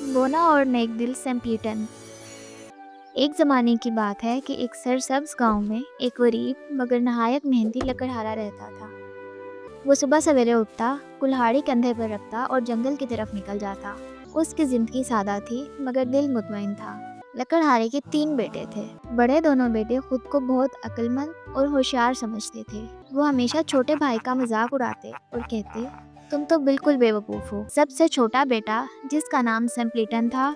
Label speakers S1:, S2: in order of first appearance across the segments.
S1: बोना और नेक दिल सेम्प्लीटन। एक ज़माने की बात है कि एक सरसब्ज़ गांव में एक गरीब मगर नहायत मेहनती लकड़हारा रहता था। वो सुबह सवेरे उठता, कुल्हाड़ी कंधे पर रखता और जंगल की तरफ निकल जाता। उसकी ज़िंदगी सादा थी मगर दिल मुतमईन था। लकड़हारे के 3 बेटे थे। बड़े दोनों बेटे खुद को बहुत अक्लमंद और होशियार समझते थे। वो हमेशा छोटे भाई का मजाक उड़ाते और कहते, तुम तो बिल्कुल बेवकूफ़ हो। सबसे छोटा बेटा, जिसका नाम सेम्प्लीटन था,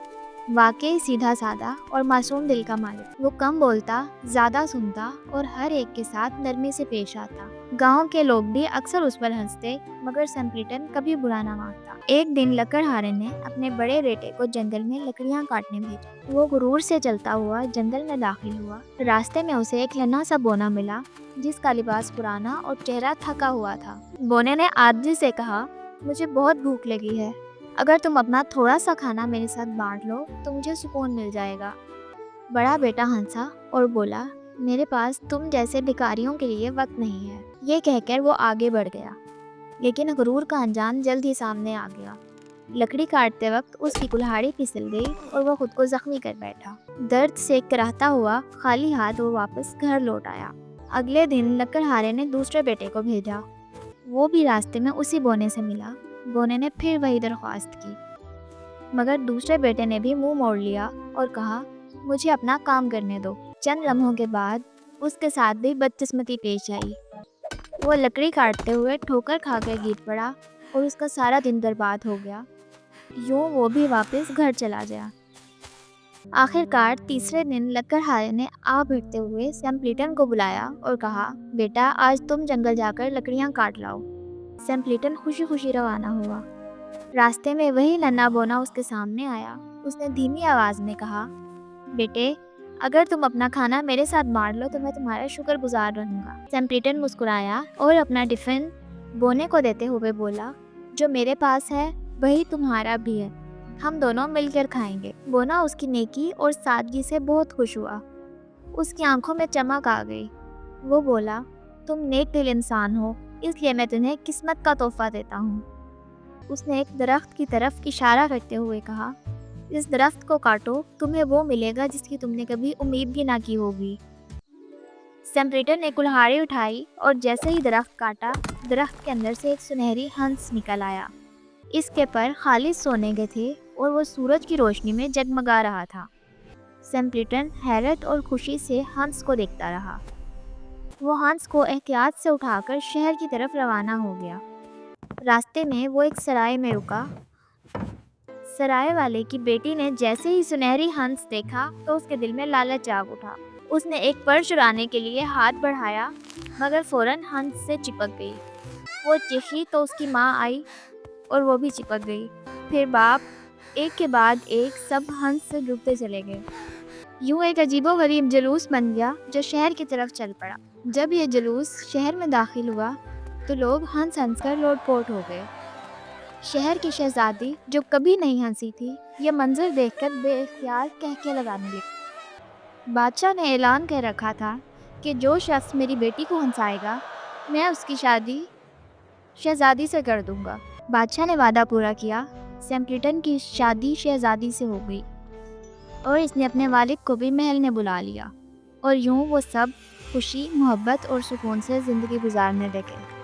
S1: वाकई सीधा साधा और मासूम दिल का मालिक। वो कम बोलता, ज़्यादा सुनता और हर एक के साथ नरमी से पेश आता। गांव के लोग भी अक्सर उस पर हंसते, मगर सेम्प्लीटन कभी बुरा ना मानता। एक दिन लकड़हारे ने अपने बड़े बेटे को जंगल में लकड़ियां काटने भेजा। वो गुरूर से चलता हुआ जंगल में दाखिल हुआ। रास्ते में उसे एक नन्हा सा बोना मिला, जिसका लिबास पुराना और चेहरा थका हुआ था। बोने ने आजिज़ी से कहा, मुझे बहुत भूख लगी है। अगर तुम अपना थोड़ा सा खाना मेरे साथ बांट लो तो मुझे सुकून मिल जाएगा। बड़ा बेटा हंसा और बोला, मेरे पास तुम जैसे भिखारियों के लिए वक्त नहीं है। ये कहकर वो आगे बढ़ गया, लेकिन गुरूर का अंजाम जल्द ही सामने आ गया। लकड़ी काटते वक्त उसकी कुल्हाड़ी फिसल गई और वो खुद को जख्मी कर बैठा। दर्द से कराहता हुआ खाली हाथ वो वापस घर लौट आया। अगले दिन लकड़हारे ने दूसरे बेटे को भेजा। वो भी रास्ते में उसी बोने से मिला। बोने ने फिर वही दरख्वास्त की, मगर दूसरे बेटे ने भी मुंह मोड़ लिया और कहा, मुझे अपना काम करने दो। चंद लम्हों के बाद उसके साथ भी बदकिस्मती पेश आई। वो लकड़ी काटते हुए ठोकर खाकर गिर पड़ा और उसका सारा दिन बर्बाद हो गया। यूं वो भी वापस घर चला गया। आखिरकार तीसरे दिन लकड़हारे ने आ भिड़ते हुए सेम्प्लीटन को बुलाया और कहा, बेटा आज तुम जंगल जाकर लकड़ियां काट लाओ। सेम्प्लीटन खुशी खुशी रवाना हुआ। रास्ते में वही नन्हा बोना उसके सामने आया। उसने धीमी आवाज में कहा, बेटे अगर तुम अपना खाना मेरे साथ बांट लो तो मैं तुम्हारा शुक्रगुजार रहूंगा। सेम्प्लीटन मुस्कुराया और अपना टिफिन बोने को देते हुए बोला, जो मेरे पास है वही तुम्हारा भी है, हम दोनों मिलकर खाएंगे। बोना उसकी नेकी और सादगी से बहुत खुश हुआ। उसकी आंखों में चमक आ गई। वो बोला, तुम नेक दिल इंसान हो, इसलिए मैं तुम्हें किस्मत का तोहफा देता हूँ। उसने एक दरख्त की तरफ इशारा करते हुए कहा, इस दरख्त को काटो, तुम्हें वो मिलेगा जिसकी तुमने कभी उम्मीद भी ना की होगी। सेम्प्लीटन ने कुल्हाड़ी उठाई और जैसे ही दरख्त काटा, दरख्त के अंदर से एक सुनहरी हंस निकल आया। इसके पर खालिस सोने के थे और वो सूरज की रोशनी में जगमगा रहा था। सेम्प्लीटन हैरत और खुशी से हंस को देखता रहा। वो हंस को एहतियात से उठाकर शहर की तरफ रवाना हो गया। रास्ते में वो एक सराय में रुका। सराय वाले की बेटी ने जैसे ही सुनहरी हंस देखा तो उसके दिल में लालच जाग उठा। उसने एक पर चुराने के लिए हाथ बढ़ाया, मगर फौरन हंस से चिपक गई। वो चीखी तो उसकी माँ आई और वो भी चिपक गई। फिर बाप एक के बाद एक सब हंस से डूबते चले गए। यूं एक अजीबोगरीब जुलूस बन गया जो शहर की तरफ चल पड़ा। जब ये जुलूस शहर में दाखिल हुआ तो लोग हंस हंस कर लोटपोट हो गए। शहर की शहजादी जो कभी नहीं हंसी थी, ये मंजर देखकर बेख्तियार कहके लगाने लगी। बादशाह ने ऐलान कर रखा था कि जो शख्स मेरी बेटी को हंसाएगा, मैं उसकी शादी शहजादी से कर दूंगा। बादशाह ने वादा पूरा किया। सेम्प्लीटन की शादी शहजादी से हो गई और इसने अपने वालिद को भी महल में बुला लिया और यूं वो सब खुशी, मोहब्बत और सुकून से ज़िंदगी गुजारने लगे।